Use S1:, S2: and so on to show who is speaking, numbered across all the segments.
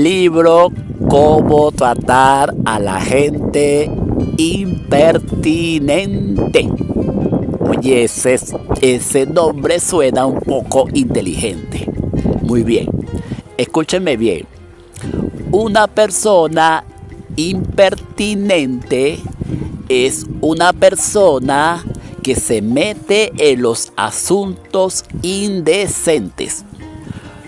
S1: Libro Cómo tratar a la gente impertinente. Oye, ese nombre suena un poco inteligente. Muy bien, escúchenme bien. Una persona impertinente es una persona que se mete en los asuntos indecentes.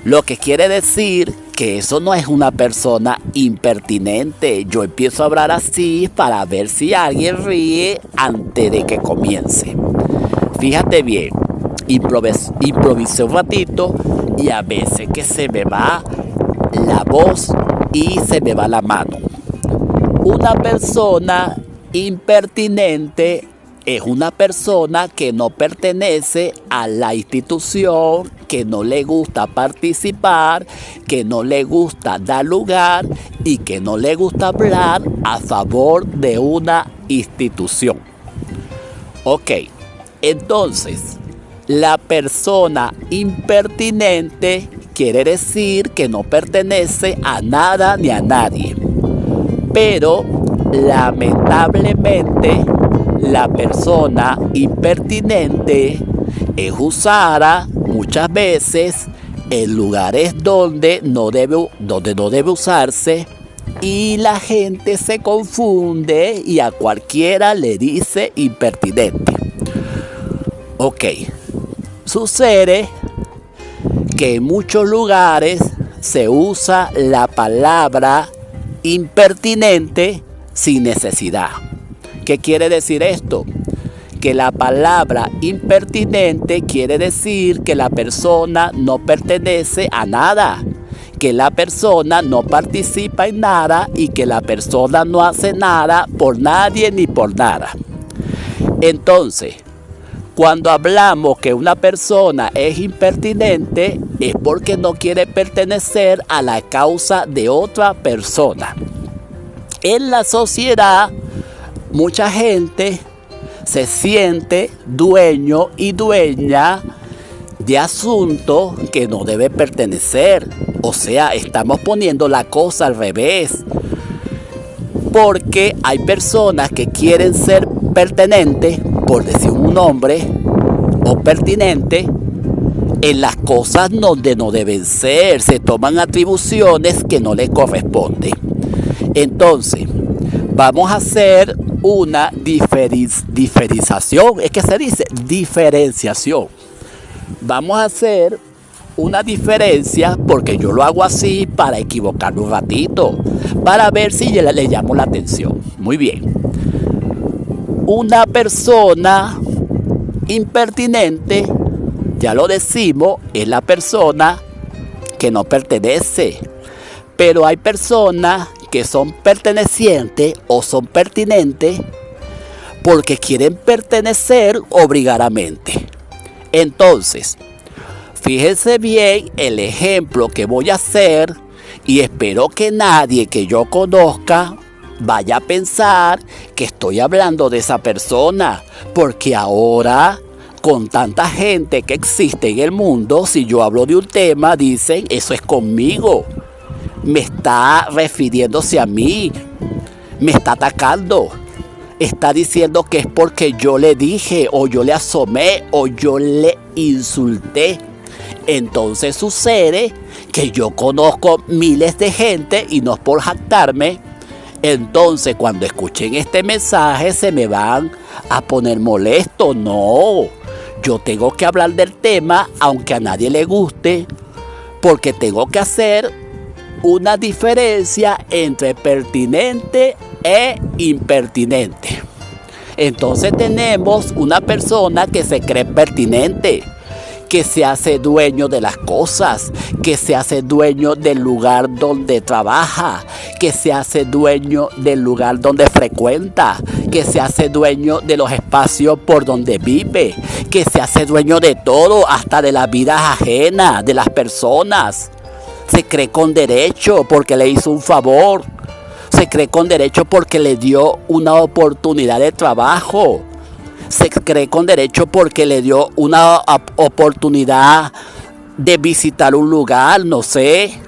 S1: Lo que quiere decir que eso no es una persona impertinente. Yo empiezo a hablar así para ver si alguien ríe antes de que comience. Fíjate bien, improvisé un ratito y a veces que se me va la voz y se me va la mano. Una persona impertinente es una persona que no pertenece a la institución, que no le gusta participar, que no le gusta dar lugar y que no le gusta hablar a favor de una institución. Ok, entonces, la persona impertinente quiere decir que no pertenece a nada ni a nadie. Pero, lamentablemente, la persona impertinente es usada muchas veces en lugares donde no debe usarse y la gente se confunde y a cualquiera le dice impertinente. Ok, sucede que en muchos lugares se usa la palabra impertinente sin necesidad. ¿Qué quiere decir esto? Que la palabra impertinente quiere decir que la persona no pertenece a nada, que la persona no participa en nada y que la persona no hace nada por nadie ni por nada. Entonces, cuando hablamos que una persona es impertinente es porque no quiere pertenecer a la causa de otra persona. En la sociedad, mucha gente se siente dueño y dueña de asuntos que no debe pertenecer. O sea, estamos poniendo la cosa al revés. Porque hay personas que quieren ser pertenentes, por decir un nombre, o pertinente, en las cosas donde no deben ser. Se toman atribuciones que no les corresponden. Entonces, vamos a hacer una diferenciación. Es que se dice diferenciación. Vamos a hacer una diferencia porque yo lo hago así para equivocarme un ratito, para ver si le llamo la atención. Muy bien. Una persona impertinente, ya lo decimos, es la persona que no pertenece. Pero hay personas que son pertenecientes o son pertinentes porque quieren pertenecer obligadamente. Entonces, fíjense bien el ejemplo que voy a hacer y espero que nadie que yo conozca vaya a pensar que estoy hablando de esa persona, porque ahora, con tanta gente que existe en el mundo, si yo hablo de un tema, dicen, eso es conmigo. Me está refiriéndose a mí, me está atacando, está diciendo que es porque yo le dije, o yo le asomé, o yo le insulté. Entonces sucede que yo conozco miles de gente y no es por jactarme. Entonces cuando escuchen este mensaje se me van a poner molesto. No, yo tengo que hablar del tema aunque a nadie le guste, porque tengo que hacer una diferencia entre pertinente e impertinente. Entonces tenemos una persona que se cree pertinente, que se hace dueño de las cosas, que se hace dueño del lugar donde trabaja, que se hace dueño del lugar donde frecuenta, que se hace dueño de los espacios por donde vive, que se hace dueño de todo, hasta de las vidas ajenas, de las personas. Se cree con derecho porque le hizo un favor. Se cree con derecho porque le dio una oportunidad de trabajo. Se cree con derecho porque le dio una oportunidad de visitar un lugar, no sé.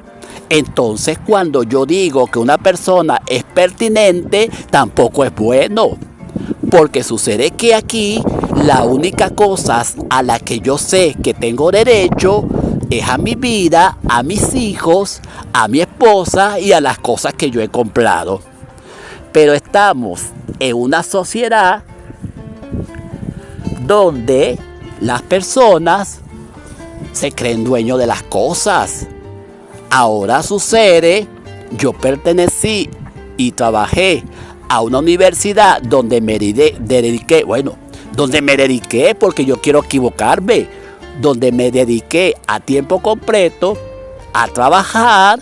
S1: Entonces, cuando yo digo que una persona es pertinente, tampoco es bueno. Porque sucede que aquí la única cosa a la que yo sé que tengo derecho es a mi vida, a mis hijos, a mi esposa y a las cosas que yo he comprado. Pero estamos en una sociedad donde las personas se creen dueños de las cosas. Ahora sucede, yo pertenecí y trabajé a una universidad donde me dediqué, porque yo quiero equivocarme, donde me dediqué a tiempo completo a trabajar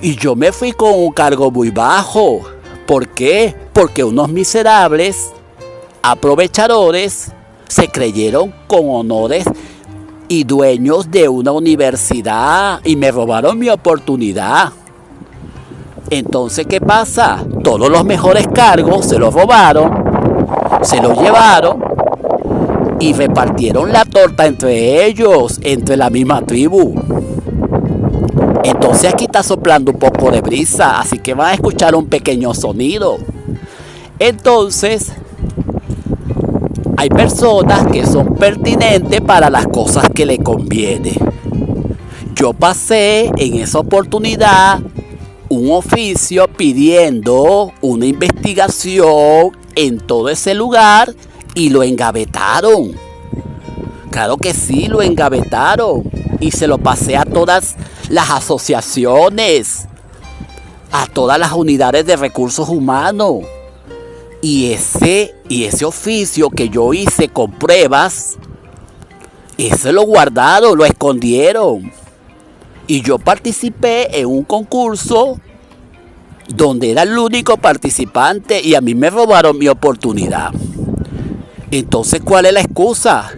S1: y yo me fui con un cargo muy bajo. ¿Por qué? Porque unos miserables aprovechadores se creyeron con honores y dueños de una universidad y me robaron mi oportunidad. Entonces, ¿qué pasa? Todos los mejores cargos se los robaron, se los llevaron y repartieron la torta entre ellos, entre la misma tribu. Entonces aquí está soplando un poco de brisa, así que van a escuchar un pequeño sonido. Entonces, hay personas que son pertinentes para las cosas que le conviene. Yo pasé en esa oportunidad un oficio pidiendo una investigación en todo ese lugar y lo engavetaron. Claro que sí, lo engavetaron y se lo pasé a todas las asociaciones, a todas las unidades de recursos humanos. Y ese oficio que yo hice con pruebas, ese lo guardaron, lo escondieron. Y yo participé en un concurso donde era el único participante y a mí me robaron mi oportunidad. Entonces, ¿cuál es la excusa?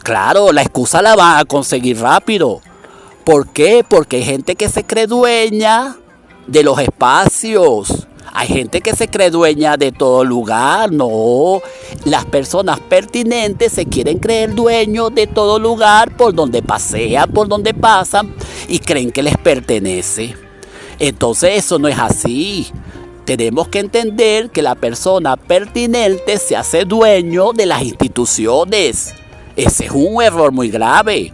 S1: Claro, la excusa la van a conseguir rápido. ¿Por qué? Porque hay gente que se cree dueña de los espacios. Hay gente que se cree dueña de todo lugar. No, las personas pertinentes se quieren creer dueños de todo lugar por donde pasean, por donde pasan y creen que les pertenece. Entonces eso no es así. Tenemos que entender que la persona pertinente se hace dueño de las instituciones. Ese es un error muy grave.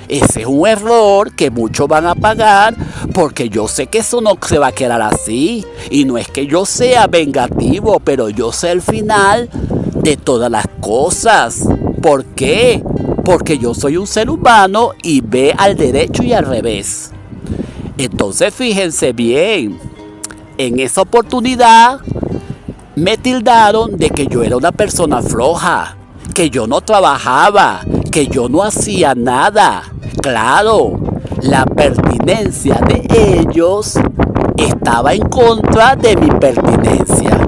S1: Ese es un error que muchos van a pagar porque yo sé que eso no se va a quedar así. Y no es que yo sea vengativo, pero yo sé el final de todas las cosas. ¿Por qué? Porque yo soy un ser humano y ve al derecho y al revés. Entonces fíjense bien, en esa oportunidad me tildaron de que yo era una persona floja, que yo no trabajaba, que yo no hacía nada. Claro, la pertinencia de ellos estaba en contra de mi pertinencia.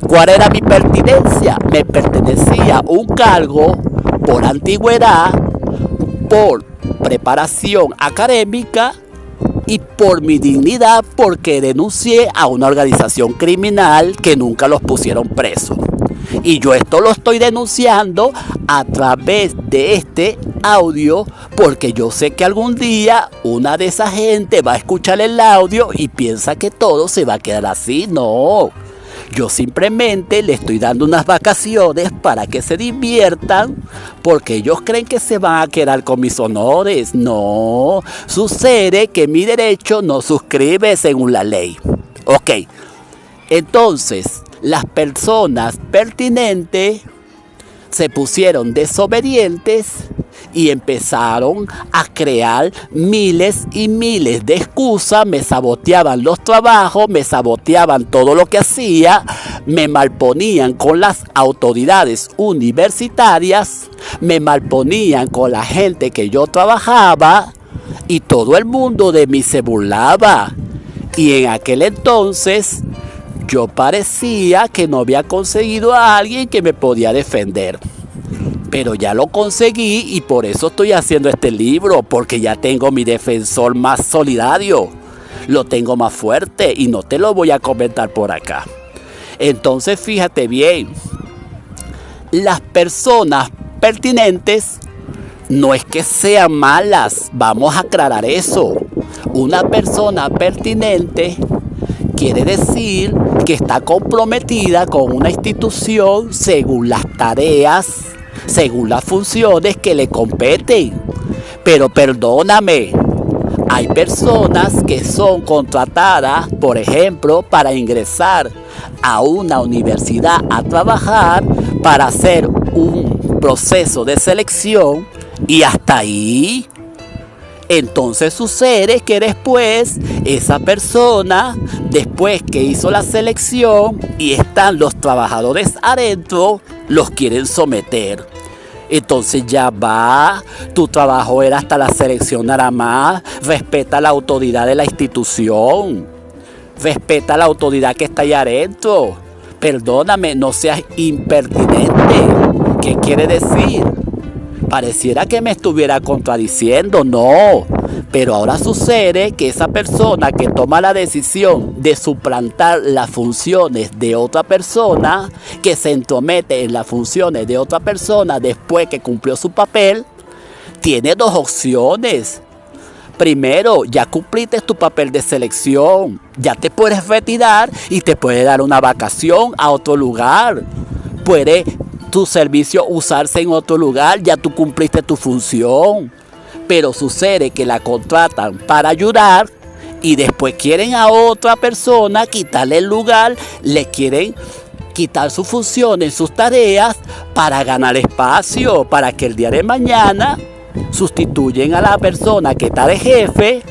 S1: ¿Cuál era mi pertinencia? Me pertenecía un cargo por antigüedad, por preparación académica y por mi dignidad, porque denuncié a una organización criminal que nunca los pusieron presos. Y yo esto lo estoy denunciando a través de este audio porque yo sé que algún día una de esa gente va a escuchar el audio y piensa que todo se va a quedar así. No, yo simplemente le estoy dando unas vacaciones para que se diviertan porque ellos creen que se van a quedar con mis honores. No, sucede que mi derecho no suscribe según la ley. Ok, entonces las personas pertinentes se pusieron desobedientes y empezaron a crear miles y miles de excusas. Me saboteaban los trabajos, me saboteaban todo lo que hacía, me malponían con las autoridades universitarias, me malponían con la gente que yo trabajaba y todo el mundo de mí se burlaba. Y en aquel entonces yo parecía que no había conseguido a alguien que me podía defender. Pero ya lo conseguí y por eso estoy haciendo este libro, porque ya tengo mi defensor más solidario. Lo tengo más fuerte y no te lo voy a comentar por acá. Entonces fíjate bien, las personas pertinentes No es que sean malas, vamos a aclarar eso. Una persona pertinente quiere decir que está comprometida con una institución según las tareas, según las funciones que le competen. Pero perdóname, hay personas que son contratadas, por ejemplo, para ingresar a una universidad a trabajar, para hacer un proceso de selección y hasta ahí. Entonces sucede que después esa persona, después que hizo la selección y están los trabajadores adentro, los quieren someter. Entonces ya va, tu trabajo era hasta la selección nada más. Respeta la autoridad de la institución, respeta la autoridad que está allá adentro. Perdóname, no seas impertinente. ¿Qué quiere decir? Pareciera que me estuviera contradiciendo, no. Pero ahora sucede que esa persona que toma la decisión de suplantar las funciones de otra persona, que se entromete en las funciones de otra persona después que cumplió su papel, tiene dos opciones. Primero, ya cumpliste tu papel de selección, ya te puedes retirar y te puede dar una vacación a otro lugar. Puede tu servicio usarse en otro lugar, ya tú cumpliste tu función. Pero sucede que la contratan para ayudar y después quieren a otra persona quitarle el lugar, le quieren quitar sus funciones, sus tareas para ganar espacio, para que el día de mañana sustituyen a la persona que está de jefe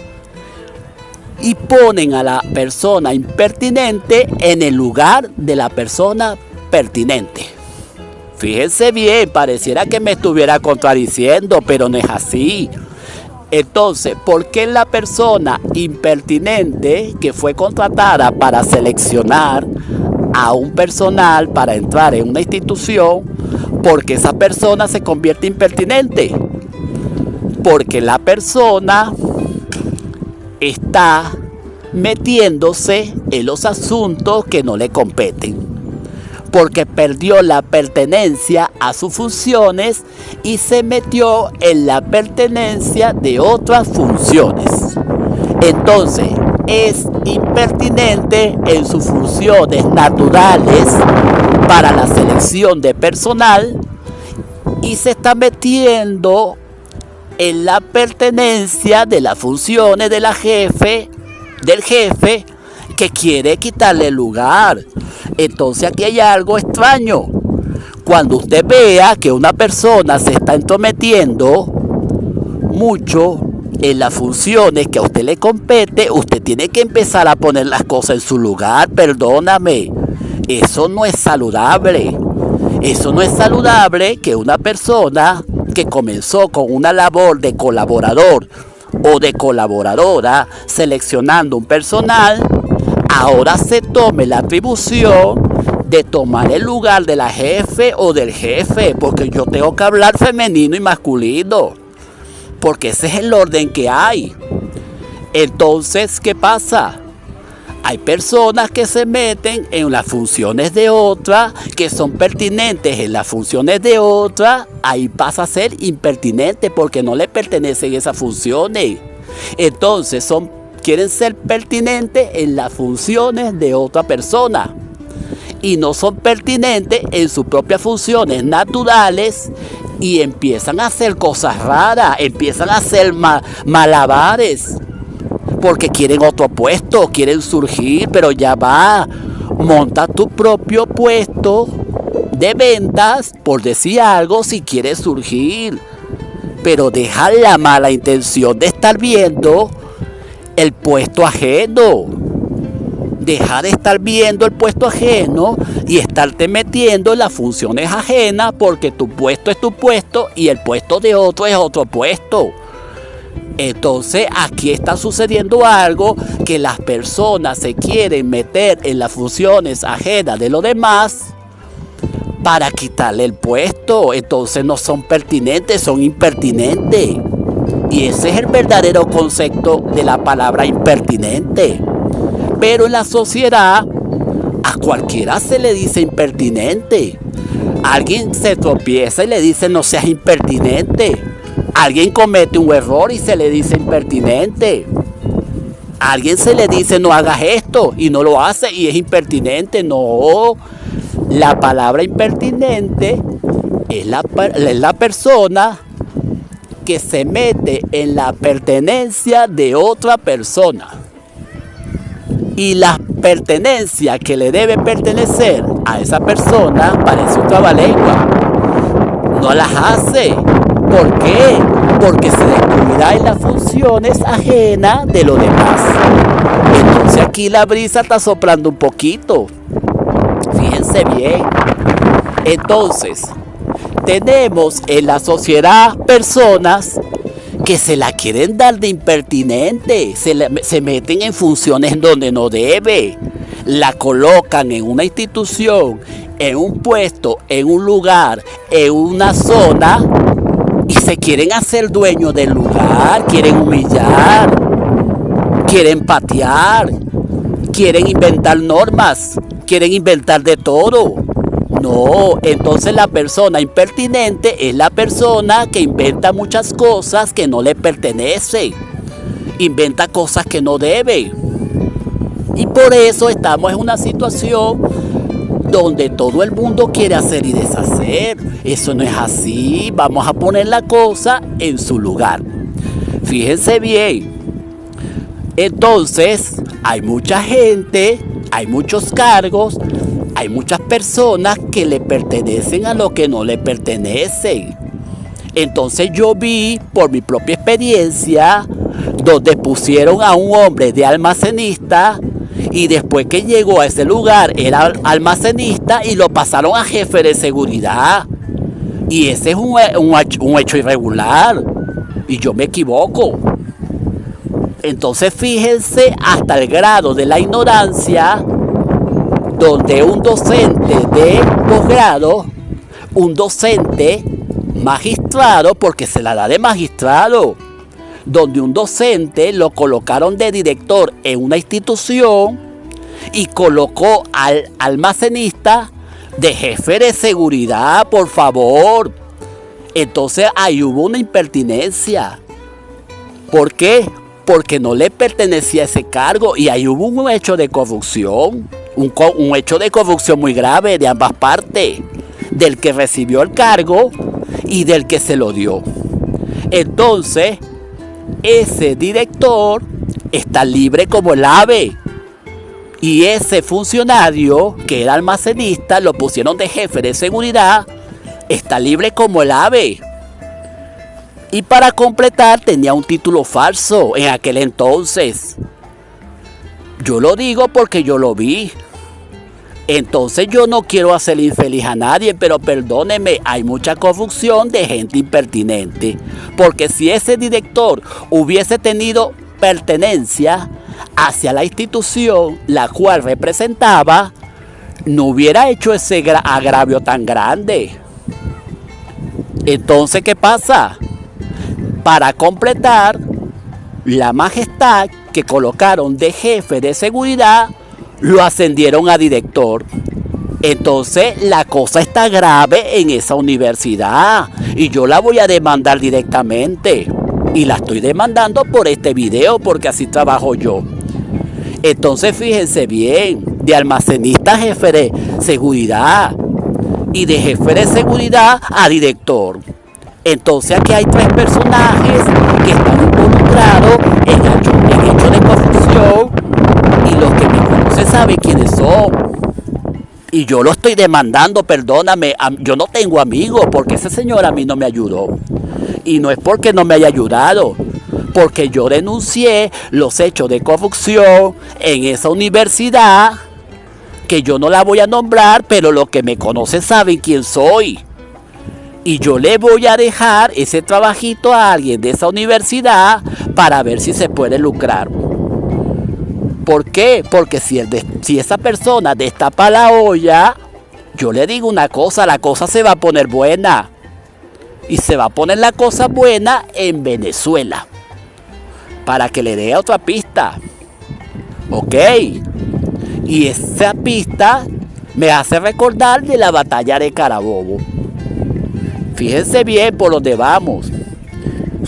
S1: y ponen a la persona impertinente en el lugar de la persona pertinente. Fíjense bien, pareciera que me estuviera contradiciendo, pero no es así. Entonces, ¿por qué la persona impertinente que fue contratada para seleccionar a un personal para entrar en una institución, porque esa persona se convierte impertinente? Porque la persona está metiéndose en los asuntos que no le competen, porque perdió la pertenencia a sus funciones y se metió en la pertenencia de otras funciones. Entonces, es impertinente en sus funciones naturales para la selección de personal y se está metiendo en la pertenencia de las funciones de del jefe que quiere quitarle el lugar. Entonces aquí hay algo extraño. Cuando usted vea que una persona se está entrometiendo mucho en las funciones que a usted le compete, usted tiene que empezar a poner las cosas en su lugar. Perdóname, eso no es saludable. Eso no es saludable que una persona que comenzó con una labor de colaborador o de colaboradora seleccionando un personal, ahora se tome la atribución de tomar el lugar de la jefe o del jefe, porque yo tengo que hablar femenino y masculino, porque ese es el orden que hay. Entonces, ¿qué pasa? Hay personas que se meten en las funciones de otra, que son pertinentes en las funciones de otra, ahí pasa a ser impertinente porque no le pertenecen esas funciones. Entonces quieren ser pertinentes en las funciones de otra persona y no son pertinentes en sus propias funciones naturales y empiezan a hacer cosas raras, empiezan a hacer malabares. Porque quieren otro puesto, quieren surgir, pero ya va, monta tu propio puesto de ventas, por decir algo, si quieres surgir. Pero deja la mala intención de estar viendo el puesto ajeno. Deja de estar viendo el puesto ajeno y estarte metiendo en las funciones ajenas, porque tu puesto es tu puesto y el puesto de otro es otro puesto. Entonces aquí está sucediendo algo, que las personas se quieren meter en las funciones ajenas de los demás para quitarle el puesto. Entonces no son pertinentes, son impertinentes. Y ese es el verdadero concepto de la palabra impertinente. Pero en la sociedad a cualquiera se le dice impertinente. Alguien se tropieza y le dice no seas impertinente. Alguien comete un error y se le dice impertinente. A alguien se le dice no hagas esto y no lo hace y es impertinente. No, la palabra impertinente es la persona que se mete en la pertenencia de otra persona. Y la pertenencia que le debe pertenecer a esa persona parece un trabalengua. No las hace. ¿Por qué? Porque se descuida en las funciones ajenas de los demás. Entonces aquí la brisa está soplando un poquito. Fíjense bien. Entonces, tenemos en la sociedad personas que se la quieren dar de impertinente, se meten en funciones donde no debe, la colocan en una institución, en un puesto, en un lugar, en una zona y se quieren hacer dueños del lugar, quieren humillar, quieren patear, quieren inventar normas, quieren inventar de todo. No, entonces la persona impertinente es la persona que inventa muchas cosas que no le pertenecen. Inventa cosas que no debe. Y por eso estamos en una situación donde todo el mundo quiere hacer y deshacer. Eso no es así. Vamos a poner la cosa en su lugar. Fíjense bien. Entonces, hay mucha gente, hay muchos cargos, hay muchas personas que le pertenecen a lo que no le pertenecen. Entonces yo vi por mi propia experiencia donde pusieron a un hombre de almacenista y después que llegó a ese lugar era almacenista y lo pasaron a jefe de seguridad. Y ese es un hecho irregular y yo me equivoco. Entonces fíjense hasta el grado de la ignorancia donde un docente de posgrado, un docente magistrado, porque se la da de magistrado, donde un docente lo colocaron de director en una institución y colocó al almacenista de jefe de seguridad, por favor. Entonces ahí hubo una impertinencia. ¿Por qué? Porque no le pertenecía ese cargo y ahí hubo un hecho de corrupción. Un hecho de corrupción muy grave de ambas partes, del que recibió el cargo y del que se lo dio. Entonces, ese director está libre como el ave. Y ese funcionario, que era almacenista, lo pusieron de jefe de seguridad, está libre como el ave. Y para completar, tenía un título falso en aquel entonces. Yo lo digo porque yo lo vi. Entonces yo no quiero hacer infeliz a nadie, pero perdóneme, hay mucha corrupción de gente impertinente. Porque si ese director hubiese tenido pertenencia hacia la institución la cual representaba, no hubiera hecho ese agravio tan grande. Entonces, ¿qué pasa? Para completar, la majestad que colocaron de jefe de seguridad lo ascendieron a director. Entonces la cosa está grave en esa universidad y yo la voy a demandar directamente y la estoy demandando por este video porque así trabajo yo. Entonces fíjense bien, de almacenista a jefe de seguridad y de jefe de seguridad a director. Entonces aquí hay tres personajes que están involucrados en hecho de corrupción y los que me conocen saben quiénes son. Y yo lo estoy demandando, perdóname, yo no tengo amigos porque ese señor a mí no me ayudó. Y no es porque no me haya ayudado, porque yo denuncié los hechos de corrupción en esa universidad, que yo no la voy a nombrar, pero los que me conocen saben quién soy. Y yo le voy a dejar ese trabajito a alguien de esa universidad para ver si se puede lucrar. ¿Por qué? Porque si esa persona destapa la olla, yo le digo una cosa, la cosa se va a poner buena. Y se va a poner la cosa buena en Venezuela. Para que le dé otra pista. ¿Ok? Y esa pista me hace recordar de la batalla de Carabobo. Fíjense bien por dónde vamos.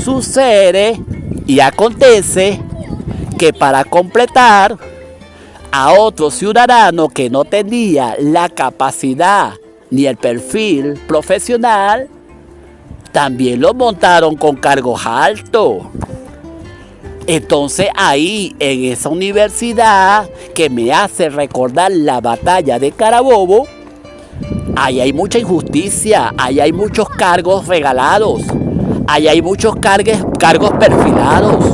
S1: Sucede y acontece que para completar a otro ciudadano que no tenía la capacidad ni el perfil profesional, también lo montaron con cargos altos. Entonces ahí en esa universidad que me hace recordar la batalla de Carabobo, ahí hay mucha injusticia, ahí hay muchos cargos regalados, ahí hay muchos cargos perfilados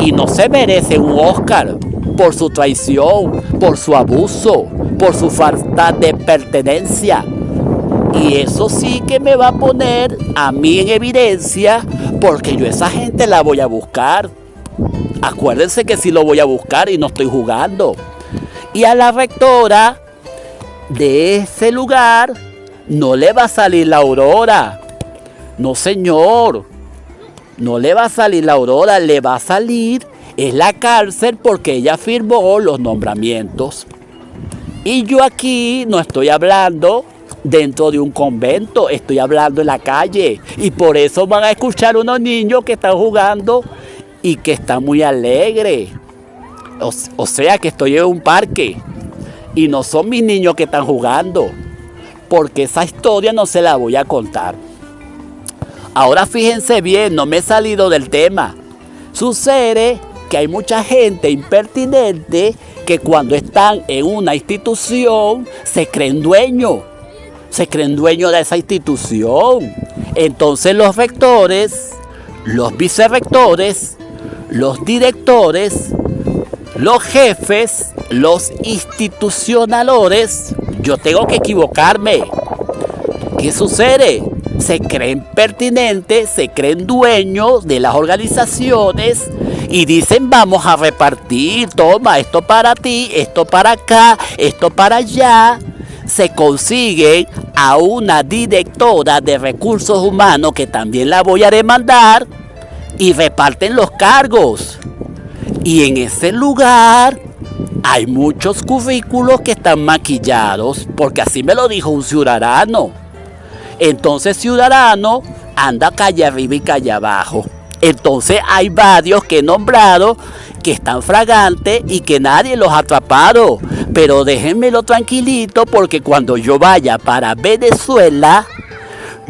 S1: y no se merece un Oscar por su traición, por su abuso, por su falta de pertenencia. Y eso sí que me va a poner a mí en evidencia, porque yo a esa gente la voy a buscar. Acuérdense que sí lo voy a buscar y no estoy jugando. Y a la rectora de ese lugar no le va a salir la aurora. No, señor. No le va a salir la aurora, le va a salir es la cárcel, porque ella firmó los nombramientos. Y yo aquí no estoy hablando dentro de un convento, estoy hablando en la calle. Y por eso van a escuchar unos niños que están jugando y que están muy alegres. O sea que estoy en un parque y no son mis niños que están jugando, porque esa historia no se la voy a contar. Ahora fíjense bien, no me he salido del tema. Sucede que hay mucha gente impertinente que cuando están en una institución se creen dueños de esa institución. Entonces los rectores, los vicerrectores, los directores, los jefes, los institucionadores, yo tengo que equivocarme. ¿Qué sucede? Se creen pertinentes, se creen dueños de las organizaciones y dicen: vamos a repartir, toma, esto para ti, esto para acá, esto para allá. Se consiguen a una directora de recursos humanos, que también la voy a demandar, y reparten los cargos. Y en ese lugar hay muchos currículos que están maquillados, porque así me lo dijo un ciudadano. Entonces ciudadano anda calle arriba y calle abajo. Entonces hay varios que he nombrado que están fragantes y que nadie los ha atrapado. Pero déjenmelo tranquilito, porque cuando yo vaya para Venezuela,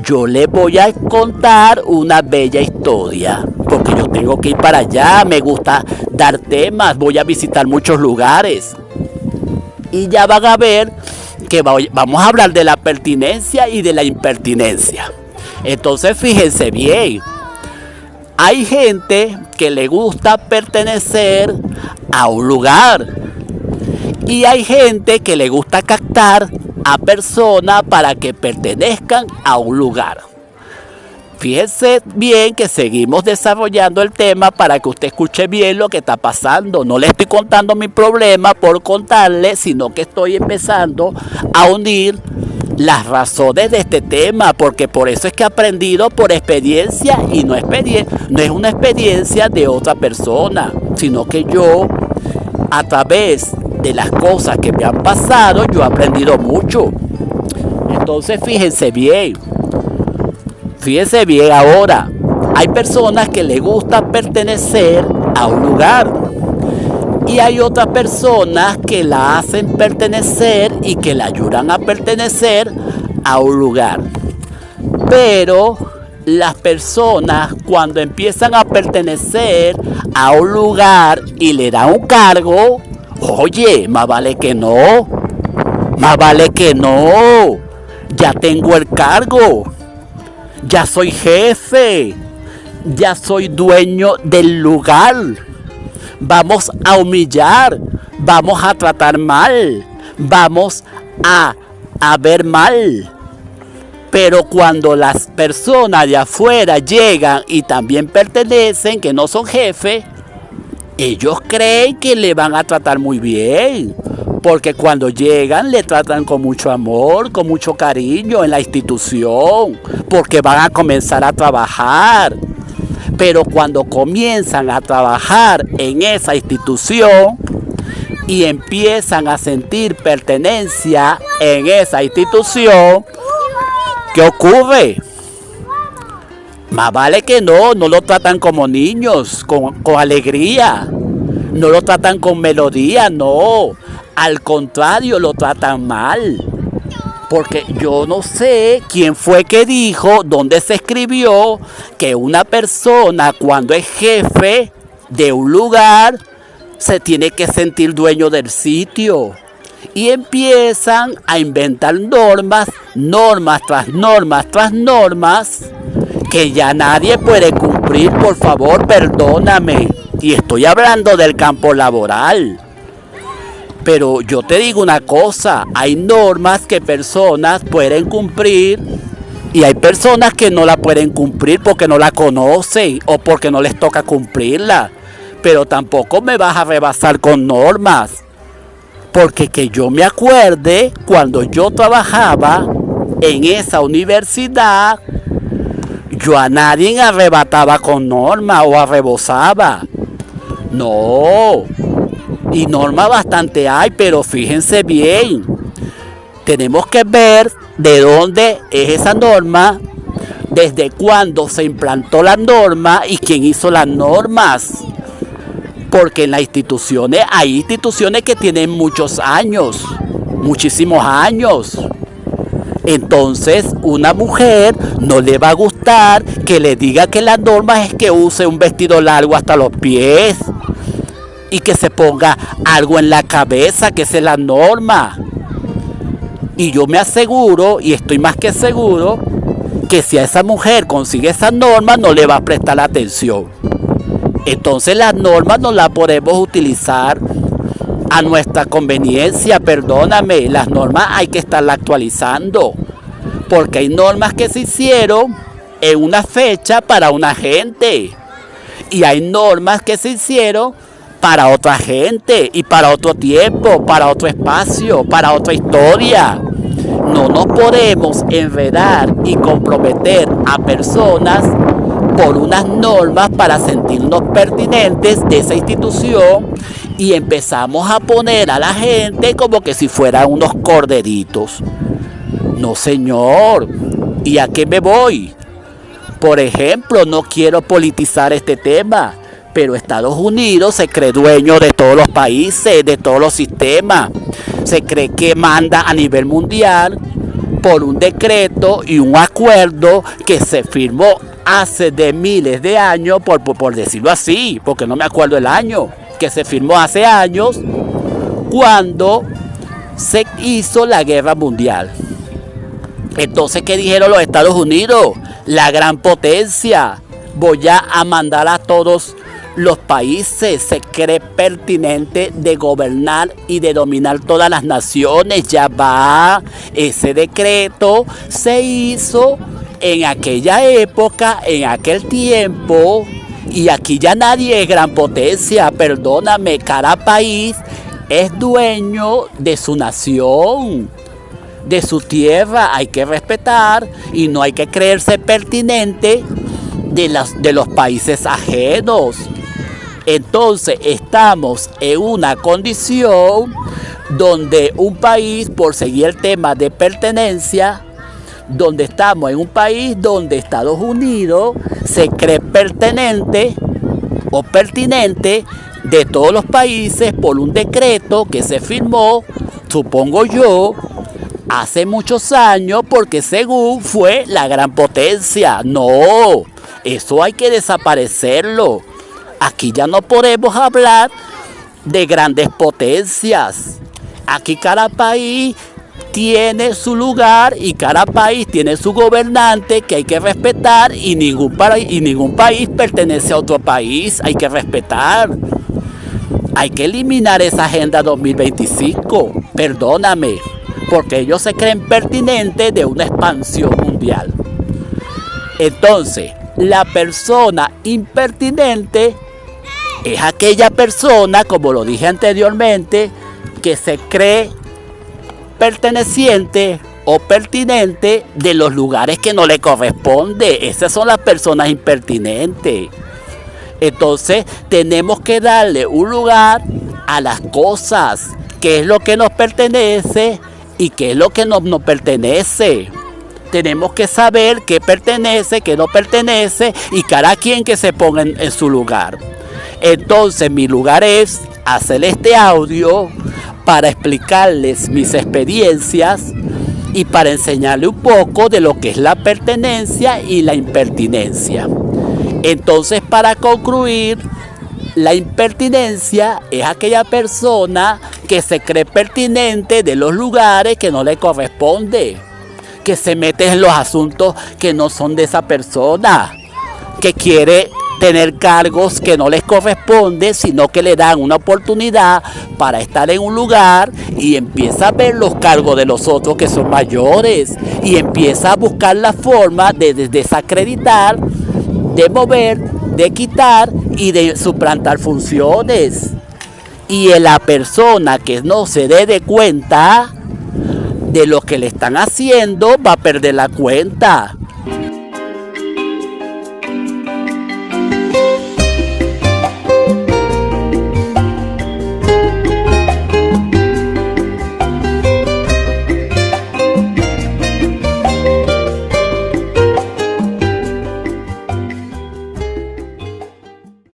S1: yo les voy a contar una bella historia. Porque yo tengo que ir para allá, me gusta dar temas, voy a visitar muchos lugares. Y ya van a ver que vamos a hablar de la pertinencia y de la impertinencia. Entonces fíjense bien, hay gente que le gusta pertenecer a un lugar y hay gente que le gusta captar a personas para que pertenezcan a un lugar. Fíjense bien que seguimos desarrollando el tema para que usted escuche bien lo que está pasando. No le estoy contando mi problema por contarle, sino que estoy empezando a unir las razones de este tema, porque por eso es que he aprendido por experiencia, y no es una experiencia de otra persona, sino que yo, a través de las cosas que me han pasado, yo he aprendido mucho. Entonces fíjense bien ahora, hay personas que les gusta pertenecer a un lugar y hay otras personas que la hacen pertenecer y que la ayudan a pertenecer a un lugar. Pero las personas, cuando empiezan a pertenecer a un lugar y le dan un cargo, oye, más vale que no, ya tengo el cargo. Ya soy jefe, ya soy dueño del lugar. Vamos a humillar, vamos a tratar mal, vamos a ver mal. Pero cuando las personas de afuera llegan y también pertenecen, que no son jefes, ellos creen que le van a tratar muy bien. Porque cuando llegan le tratan con mucho amor, con mucho cariño en la institución, porque van a comenzar a trabajar. Pero cuando comienzan a trabajar en esa institución y empiezan a sentir pertenencia en esa institución, ¿qué ocurre? Más vale que no lo tratan como niños, con alegría. No lo tratan con melodía, no. Al contrario, lo tratan mal. Porque yo no sé quién fue que dijo, dónde se escribió, que una persona cuando es jefe de un lugar se tiene que sentir dueño del sitio. Y empiezan a inventar normas, normas tras normas tras normas, que ya nadie puede cumplir. Por favor, perdóname. Y estoy hablando del campo laboral. Pero yo te digo una cosa, hay normas que personas pueden cumplir y hay personas que no la pueden cumplir porque no la conocen o porque no les toca cumplirla. Pero tampoco me vas a rebasar con normas. Porque que yo me acuerde, cuando yo trabajaba en esa universidad, yo a nadie arrebataba con normas o arrebosaba. No. Y normas bastante hay, pero fíjense bien, tenemos que ver de dónde es esa norma, desde cuándo se implantó la norma y quién hizo las normas. Porque en las instituciones, hay instituciones que tienen muchos años, muchísimos años. Entonces, una mujer no le va a gustar que le diga que la norma es que use un vestido largo hasta los pies. Y que se ponga algo en la cabeza, que esa es la norma. Y yo me aseguro, y estoy más que seguro, que si a esa mujer consigue esa norma, no le va a prestar atención. Entonces las normas no las podemos utilizar a nuestra conveniencia, perdóname. Las normas hay que estarlas actualizando. Porque hay normas que se hicieron en una fecha para una gente. Y hay normas que se hicieron para otra gente y para otro tiempo, para otro espacio, para otra historia. No nos podemos enredar y comprometer a personas por unas normas para sentirnos pertinentes de esa institución y empezamos a poner a la gente como que si fueran unos corderitos. No, señor. ¿Y a qué me voy? Por ejemplo, no quiero politizar este tema, pero Estados Unidos se cree dueño de todos los países, de todos los sistemas. Se cree que manda a nivel mundial por un decreto y un acuerdo que se firmó hace de miles de años, por decirlo así, porque no me acuerdo el año, que se firmó hace años, cuando se hizo la guerra mundial. Entonces, ¿qué dijeron los Estados Unidos? La gran potencia. Voy a mandar a todos los países, se cree pertinente de gobernar y de dominar todas las naciones. Ya va, ese decreto se hizo en aquella época, en aquel tiempo, y aquí ya nadie es gran potencia, perdóname, cada país es dueño de su nación, de su tierra. Hay que respetar y no hay que creerse pertinente de los países ajenos. Entonces estamos en una condición donde un país, por seguir el tema de pertenencia, donde estamos en un país donde Estados Unidos se cree pertenente o pertinente de todos los países por un decreto que se firmó, supongo yo, hace muchos años, porque según fue la gran potencia. No, eso hay que desaparecerlo. Aquí ya no podemos hablar de grandes potencias. Aquí cada país tiene su lugar y cada país tiene su gobernante que hay que respetar, y ningún país pertenece a otro país. Hay que respetar. Hay que eliminar esa Agenda 2025. Perdóname, porque ellos se creen pertinentes de una expansión mundial. Entonces, la persona impertinente es aquella persona, como lo dije anteriormente, que se cree perteneciente o pertinente de los lugares que no le corresponde. Esas son las personas impertinentes. Entonces, tenemos que darle un lugar a las cosas, qué es lo que nos pertenece y qué es lo que no nos pertenece. tenemos que saber qué pertenece, qué no pertenece y cada quien que se ponga en su lugar. Entonces mi lugar es hacer este audio para explicarles mis experiencias y para enseñarle un poco de lo que es la pertenencia y la impertinencia. Entonces, para concluir, la impertinencia es aquella persona que se cree pertinente de los lugares que no le corresponde, que se mete en los asuntos que no son de esa persona, que quiere tener cargos que no les corresponde, sino que le dan una oportunidad para estar en un lugar y empieza a ver los cargos de los otros que son mayores y empieza a buscar la forma de desacreditar, de mover, de quitar y de suplantar funciones. Y la persona que no se dé cuenta de lo que le están haciendo va a perder la cuenta.